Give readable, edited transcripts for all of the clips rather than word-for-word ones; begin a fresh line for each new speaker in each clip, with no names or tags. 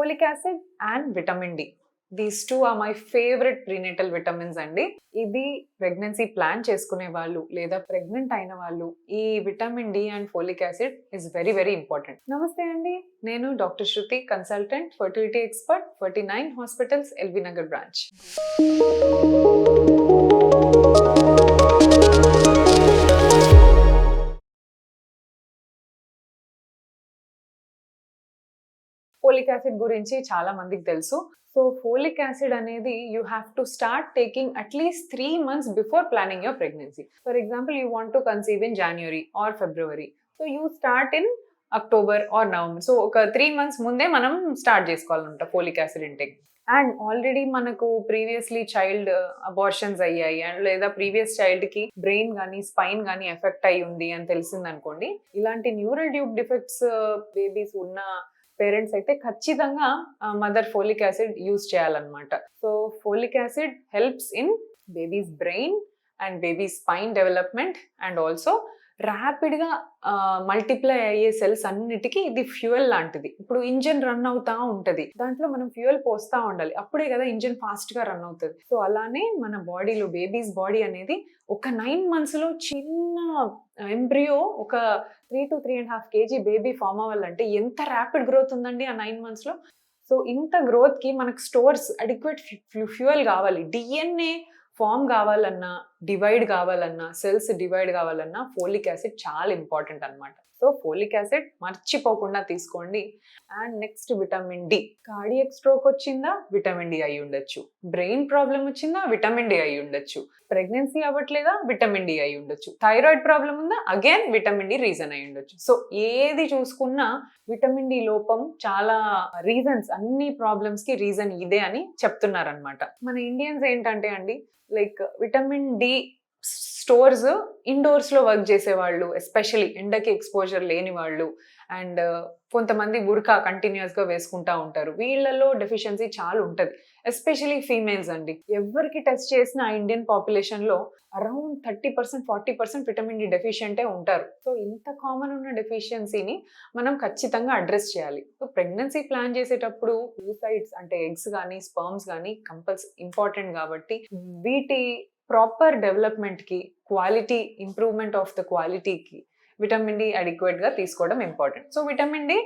Folic acid and vitamin D. These two are my favourite prenatal vitamins అండి. ఇది pregnancy plan చేసుకునే వాళ్ళు లేదా ప్రెగ్నెంట్ అయిన వాళ్ళు ఈ vitamin D and folic acid is very very important. నమస్తే అండి, నేను doctor Shruti, consultant, fertility expert, 49 hospitals, LB Nagar branch. Folic acid గురించి చాలా మందికి తెలుసు. సో ఫోలిక్ యాసిడ్ అనేది you have to start taking at least 3 months before planning your pregnancy. For example, you want to conceive in January or February, so you start in October or November. So ఒక 3 months ముందే మనం start చేసుకోవాలంట folic acid intake. And already మనకు previously child abortions అయ్యాయి and లేదా previous child కి brain కానీ spine కానీ ఎఫెక్ట్ అయ్యి ఉంది అని తెలిసింది అనుకోండి, ఇలాంటి న్యూరల్ ట్యూబ్ డిఫెక్ట్స్ బేబీస్ ఉన్న పేరెంట్స్ అయితే ఖచ్చితంగా మదర్ ఫోలిక్ యాసిడ్ యూజ్ చేయాలన్నమాట. So folic acid helps in babies brain and baby spine development and also ర్యాపిడ్గా మల్టిప్లై అయ్యే సెల్స్ అన్నిటికీ ఇది ఫ్యూయల్ లాంటిది. ఇప్పుడు ఇంజిన్ రన్ అవుతా ఉంటుంది, దాంట్లో మనం ఫ్యూయల్ పోస్తూ ఉండాలి, అప్పుడే కదా ఇంజిన్ ఫాస్ట్గా రన్ అవుతుంది. సో అలానే మన బాడీలో బేబీస్ బాడీ అనేది ఒక 9 months చిన్న ఎంబ్రియో ఒక 3 to 3.5 kg బేబీ ఫామ్ అవ్వాలంటే ఎంత ర్యాపిడ్ గ్రోత్ ఉందండి ఆ 9 months. సో ఇంత గ్రోత్కి మనకు స్టోర్స్ అడిక్వేట్ ఫ్యూయల్ కావాలి. డిఎన్ఏ ఫామ్ కావాలన్నా, డివైడ్ కావాలన్నా, సెల్స్ డివైడ్ కావాలన్నా ఫోలిక్ యాసిడ్ చాలా ఇంపార్టెంట్ అనమాట. సో ఫోలిక్ యాసిడ్ మర్చిపోకుండా తీసుకోండి. And next vitamin D. Cardiac stroke వచ్చిందా, విటమిన్ డి అయి ఉండొచ్చు. బ్రెయిన్ ప్రాబ్లం వచ్చిందా, విటమిన్ డి అయి ఉండొచ్చు. ప్రెగ్నెన్సీ అవ్వట్లేదా, విటమిన్ డి అయి ఉండొచ్చు. థైరాయిడ్ ప్రాబ్లం ఉందా, అగైన్ విటమిన్ డి రీజన్ అయి ఉండొచ్చు. సో ఏది చూసుకున్నా విటమిన్ డి లోపం చాలా రీజన్స్, అన్ని ప్రాబ్లమ్స్ కి రీజన్ ఇదే అని చెప్తున్నారనమాట. మన ఇండియన్స్ ఏంటంటే అండి, like vitamin D stores indoors లో వర్క్ చేసేవాళ్ళు, ఎస్పెషలీ ఎండకి ఎక్స్పోజర్ లేని వాళ్ళు అండ్ కొంతమంది బుర్కా కంటిన్యూస్ గా వేసుకుంటా ఉంటారు, వీళ్ళలో డెఫిషియన్సీ చాలా ఉంటది. ఎస్పెషలీ ఫీమేల్స్ అండి, ఎవరికి టెస్ట్ చేసిన ఇండియన్ పాపులేషన్ లో అరౌండ్ 30% 40% విటమిన్ డి డెఫిషియంటే ఉంటారు. సో ఇంత కామన్ ఉన్న డెఫిషియన్సీని మనం ఖచ్చితంగా అడ్రస్ చేయాలి. సో ప్రెగ్నెన్సీ ప్లాన్ చేసేటప్పుడు oocytes అంటే ఎగ్స్ కానీ స్పర్మ్స్ కానీ కంపల్సరీ ఇంపార్టెంట్ కాబట్టి వీటి ప్రాపర్ డెవలప్మెంట్ కి, క్వాలిటీ ఇంప్రూవ్మెంట్ ఆఫ్ ద క్వాలిటీకి విటమిన్ డి అడిక్వేట్ గా తీసుకోవడం important. So vitamin D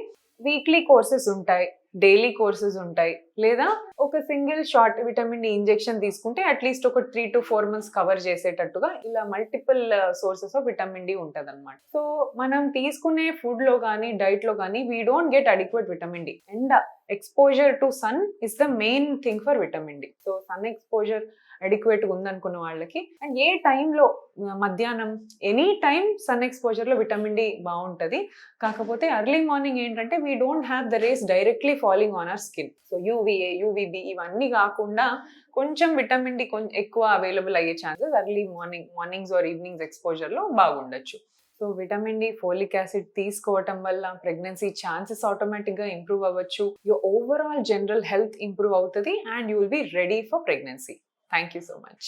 weekly courses ఉంటాయి, డైలీ కోర్సెస్ ఉంటాయి, లేదా ఒక single shot vitamin D injection తీసుకుంటే అట్లీస్ట్ ఒక 3 to 4 months కవర్ చేసేటట్టుగా ఇలా multiple sources of vitamin D ఉంటుంది అనమాట. సో మనం తీసుకునే ఫుడ్ లో కానీ డైట్ లో కానీ we don't get adequate vitamin D. And exposure to sun is the main thing for vitamin D. So sun exposure adequate ఉందనుకున్న వాళ్ళకి అండ్ ఏ టైంలో, మధ్యాహ్నం ఎనీ టైం సన్ ఎక్స్పోజర్ లో విటమిన్ డి బాగుంటుంది. కాకపోతే ఎర్లీ మార్నింగ్ ఏంటంటే we don't have the rays directly falling on our skin. So UVA, UVB ఇవన్నీ కాకుండా కొంచెం విటమిన్ డి కొంచెం ఎక్కువ అవైలబుల్ అయ్యే chances early mornings or evenings exposure లో బాగుండొచ్చు. So vitamin D, folic acid తీసుకోవటం వల్ల ప్రెగ్నెన్సీ ఛాన్సెస్ ఆటోమేటిక్గా ఇంప్రూవ్ అవ్వచ్చు, your overall general health improve అవుతుంది and you will be ready for pregnancy. Thank you so much.